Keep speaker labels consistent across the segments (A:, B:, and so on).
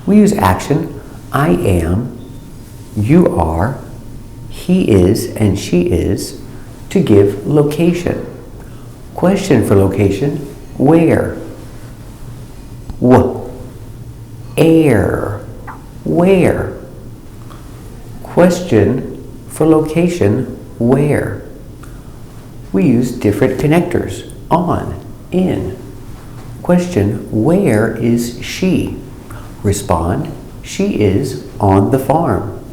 A: We use action, I am, you are, he is, and she is, to give location. Question for location, where? Air, where? Question for location, where? We use different connectors, on, in. Question, where is she? Respond, she is on the farm.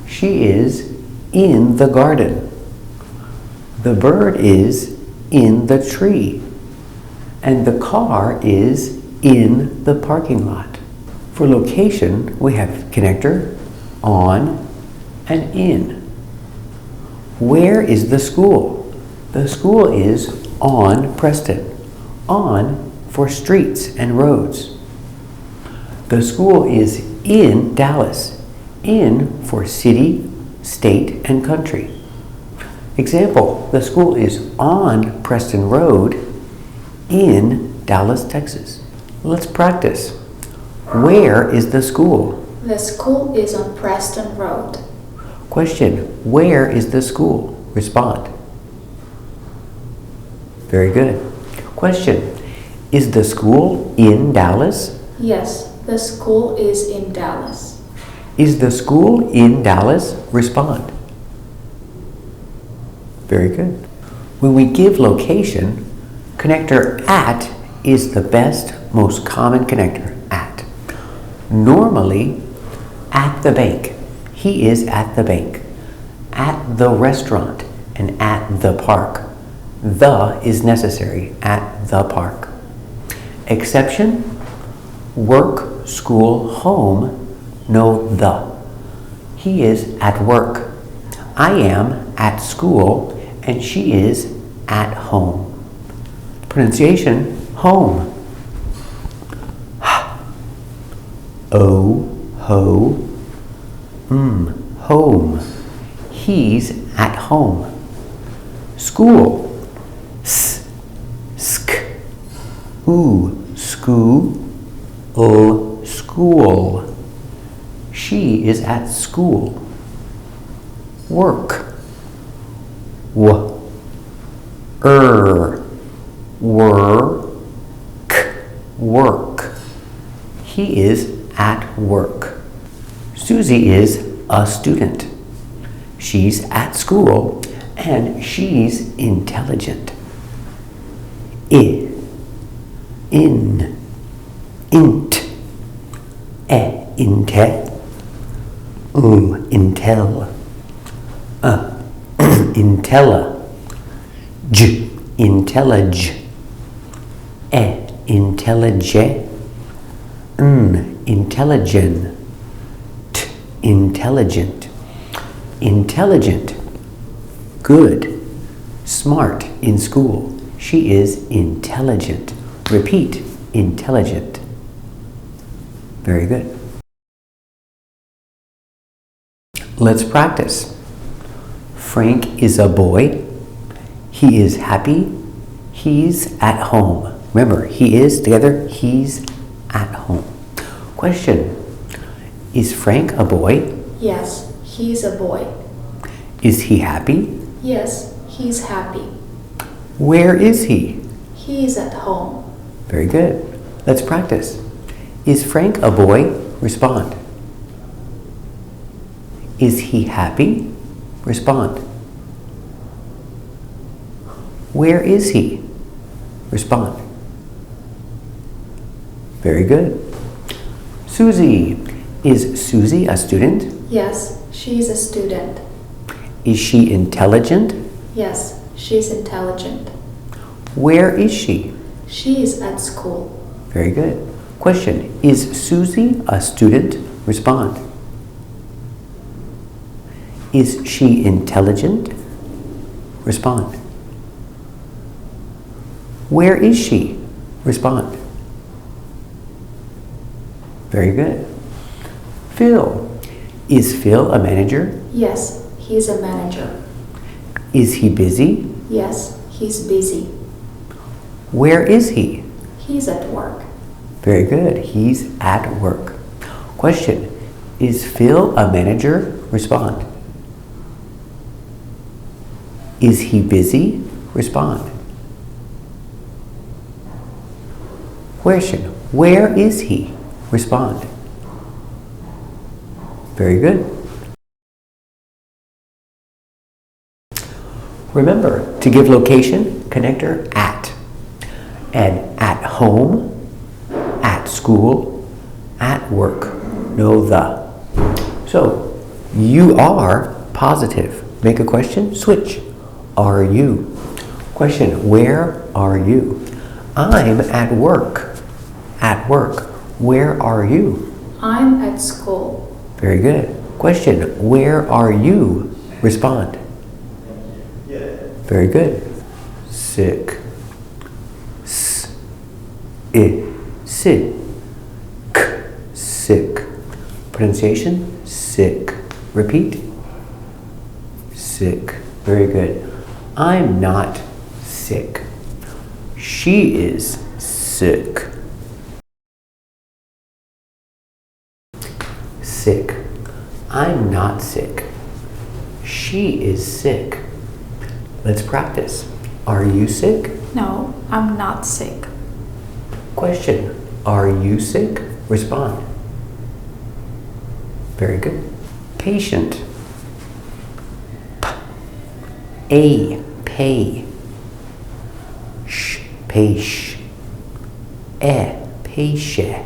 A: She is in the garden. The bird is in the tree. And the car is in the parking lot. For location, we have connector, on, and in. Where is the school? The school is on Preston. On for streets and roads. The school is in Dallas. In for city, state, and country. Example, the school is on Preston Road in Dallas, Texas. Let's practice. Where is the school?
B: The school is on Preston Road.
A: Question, where is the school? Respond. Very good. Question, is the school in Dallas?
B: Yes, the school is in Dallas.
A: Is the school in Dallas? Respond. Very good. When we give location, connector at is the best, most common connector, at. Normally, at the bank. He is at the bank. At the restaurant and at the park. The is necessary, at the park. Exception, work, school, home, no the. He is at work. I am at school and she is at home. Pronunciation, home. O, ho, home. He's at home. School. S, sk, school, school. She is at school. Work. Work. He is at work. Susie is a student. She's at school and she's intelligent. Int, inte, intel, intella, intellige, intellige, intelligent, intelligent, intelligent, good, smart in school. She is intelligent. Repeat, intelligent. Very good. Let's practice. Frank is a boy. He is happy. He's at home. Remember, he is together. He's at home. Question. Is Frank a boy?
B: Yes, he's a boy.
A: Is he happy?
B: Yes, he's happy.
A: Where is he?
B: He's at home.
A: Very good. Let's practice. Is Frank a boy? Respond. Is he happy? Respond. Where is he? Respond. Very good. Susie. Is Susie a student?
B: Yes, she's a student.
A: Is she intelligent?
B: Yes, she's intelligent.
A: Where is she?
B: She is at school.
A: Very good. Question. Is Susie a student? Respond. Is she intelligent? Respond. Where is she? Respond. Very good. Phil. Is Phil a manager?
B: Yes, he's a manager.
A: Is he busy?
B: Yes, he's busy.
A: Where is he?
B: He's at work.
A: Very good. He's at work. Question. Is Phil a manager? Respond. Is he busy? Respond. Question. Where is he? Respond. Very good. Remember to give location, connector at. And at home, at school, at work. No the. So, you are positive. Make a question, switch. Are you? Question, where are you? I'm at work. At work. Where are you?
B: I'm at school.
A: Very good. Question, where are you? Respond. Very good. Sick. Sick. Sick. Pronunciation, sick. Repeat. Sick. Very good. I'm not sick. She is sick. Sick. I'm not sick. She is sick. Let's practice. Are you sick?
B: No, I'm not sick.
A: Question. Are you sick? Respond. Very good. Patient. A. Pay. Sh. Peish. Patient.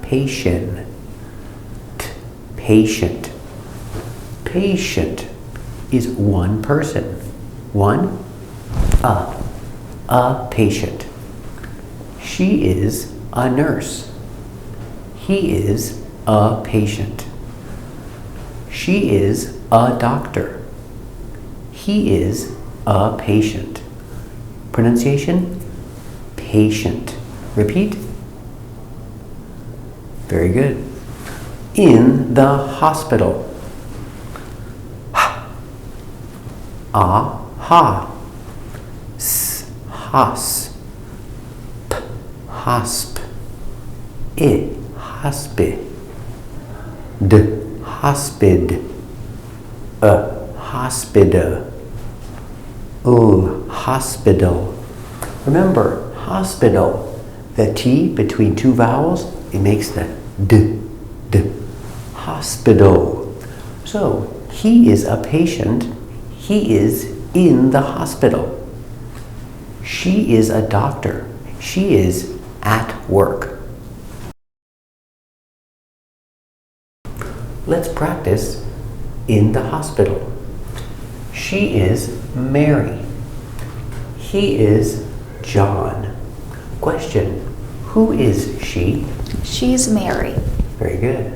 A: Patient. Patient. Patient is one person. One. A patient. She is a nurse. He is a patient. She is a doctor. He is a patient. Pronunciation, patient. Repeat. Very good. In the hospital. Ha. Hos. Hosp. Hospid. Hospid. Hospital. Hospital. Remember, hospital, the T between two vowels, it makes the D. Hospital. So, he is a patient. He is in the hospital. She is a doctor. She is at work. Let's practice in the hospital. She is Mary. He is John. Question, who is she?
B: She's Mary.
A: Very good.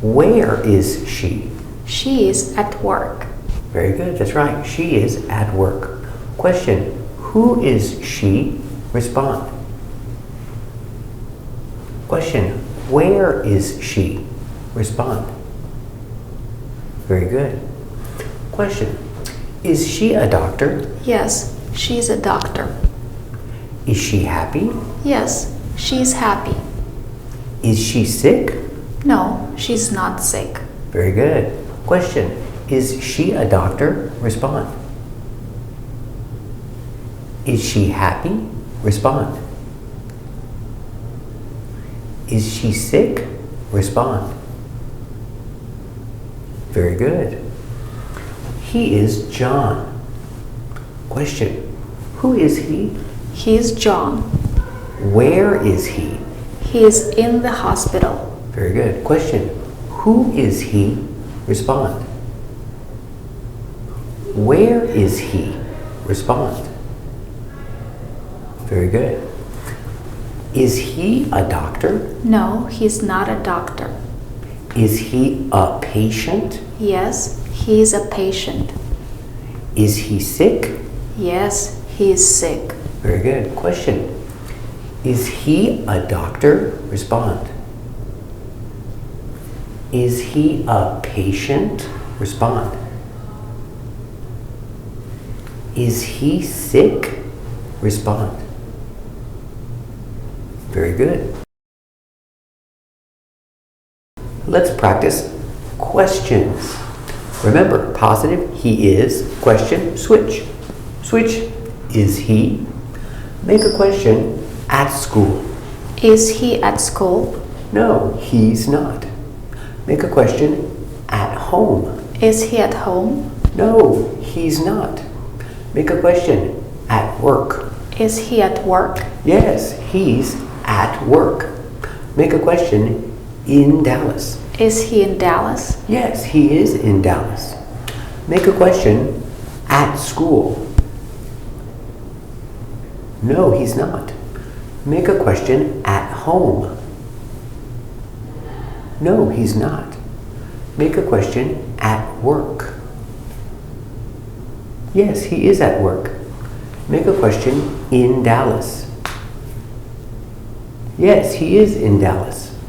A: Where is she?
B: She is at work.
A: Very good, that's right. She is at work. Question, who is she? Respond. Question, where is she? Respond. Very good. Question, is she a doctor?
B: Yes, she's a doctor.
A: Is she happy?
B: Yes, she's happy.
A: Is she sick?
B: No, she's not sick.
A: Very good. Question, is she a doctor? Respond. Is she happy? Respond. Is she sick? Respond. Very good. He is John. Question, who is he?
B: He's John.
A: Where is he?
B: He is in the hospital.
A: Very good. Question, who is he? Respond. Where is he? Respond. Very good. Is he a doctor?
B: No, he's not a doctor.
A: Is he a patient?
B: Yes, he's a patient.
A: Is he sick?
B: Yes, he's sick.
A: Very good. Question, is he a doctor? Respond. Is he a patient? Respond. Is he sick? Respond. Very good. Let's practice questions. Remember, positive, he is. Question, switch. Switch, is he? Make a question, at school.
B: Is he at school?
A: No, he's not. Make a question, at home.
B: Is he at home?
A: No, he's not. Make a question, at work.
B: Is he at work?
A: Yes, he's at work. Make a question, in Dallas.
B: Is he in Dallas?
A: Yes, he is in Dallas. Make a question, at school. No, he's not. Make a question, at home. No, he's not. Make a question, at work. Yes, he is at work. Make a question, in Dallas. Yes, he is in Dallas.